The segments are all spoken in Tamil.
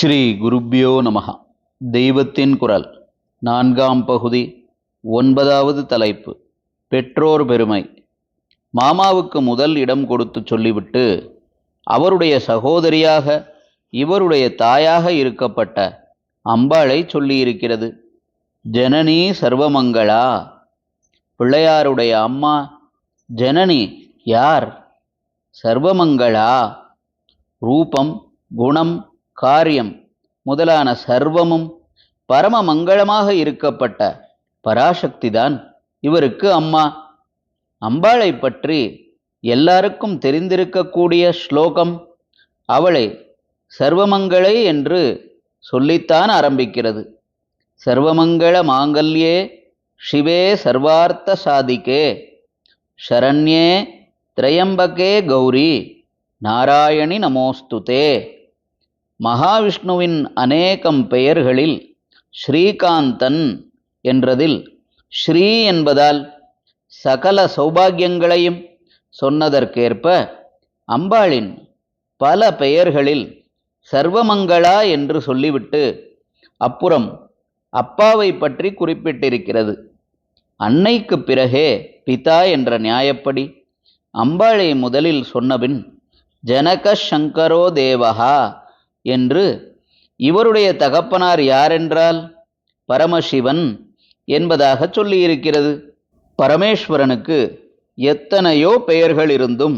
ஸ்ரீ குருப்யோ நமஹ. தெய்வத்தின் குரல், 4ஆம் பகுதி, 9வது தலைப்பு. பெற்றோர் பெருமை. மாமாவுக்கு முதல் இடம் கொடுத்து சொல்லிவிட்டு அவருடைய சகோதரியாக இவருடைய தாயாக இருக்கப்பட்ட அம்பாளை சொல்லியிருக்கிறது. ஜனனி சர்வமங்களா. பிள்ளையாருடைய அம்மா ஜனனி யார்? சர்வமங்களா. ரூபம், குணம், காரியம் முதலான சர்வமும் பரம மங்களமாக இருக்கப்பட்ட பராசக்திதான் இவருக்கு அம்மா. அம்பாளை பற்றி எல்லாருக்கும் தெரிந்திருக்கக்கூடிய ஸ்லோகம் அவளை சர்வமங்களே என்று சொல்லித்தான் ஆரம்பிக்கிறது. சர்வமங்கள மாங்கல்யே சிவே சர்வார்த்த சாதிக்கே சரண்யே திரையம்பகே கௌரி நாராயணி நமோஸ்துதே. மகாவிஷ்ணுவின் அநேகம் பெயர்களில் ஸ்ரீகாந்தன் என்றதில் ஸ்ரீ என்பதால் சகல சௌபாகியங்களையும் சொன்னதற்கேற்ப அம்பாளின் பல பெயர்களில் சர்வமங்களா என்று சொல்லிவிட்டு அப்புறம் அப்பாவை பற்றி குறிப்பிட்டிருக்கிறது. அன்னைக்கு பிறகே பிதா என்ற நியாயப்படி அம்பாளை முதலில் சொன்னபின் ஜனக சங்கரோ தேவஹா என்று இவருடைய தகப்பனார் யாரென்றால் பரமசிவன் என்பதாக சொல்லியிருக்கிறது. பரமேஸ்வரனுக்கு எத்தனையோ பெயர்கள் இருந்தும்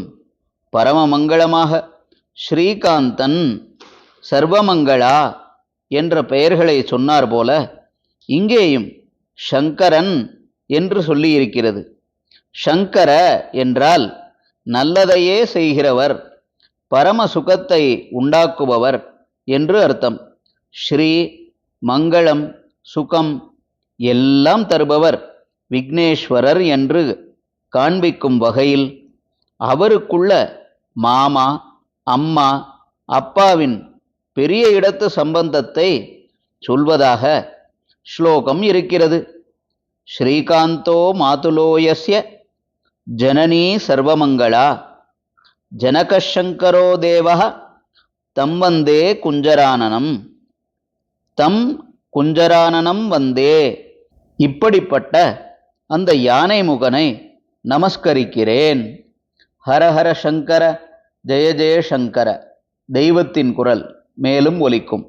பரமமங்களமாக ஸ்ரீகாந்தன், சர்வமங்களா என்ற பெயர்களை சொன்னார் போல இங்கேயும் சங்கரன் என்று சொல்லியிருக்கிறது. சங்கர என்றால் நல்லதையே செய்கிறவர், பரம சுகத்தை உண்டாக்குபவர் என்று அர்த்தம். ஸ்ரீ, மங்களம், சுகம் எல்லாம் தருபவர் விக்னேஸ்வரர் என்று காண்பிக்கும் வகையில் அவருக்குள்ள மாமா, அம்மா, அப்பாவின் பெரிய இடத்து சம்பந்தத்தை சொல்வதாக ஸ்லோகம் இருக்கிறது. ஸ்ரீகாந்தோ மாதுலோயஸ்ய ஜனனி சர்வமங்களா ஜனகசங்கரோ தேவஹ தம் வந்தே குஞ்சரானனம். தம் குஞ்சரானனம் வந்தே. இப்படிப்பட்ட அந்த யானை முகனை நமஸ்கரிக்கிறேன். ஹரஹர சங்கர, ஜெய ஜெய சங்கர. தெய்வத்தின் குரல் மேலும் ஒலிக்கும்.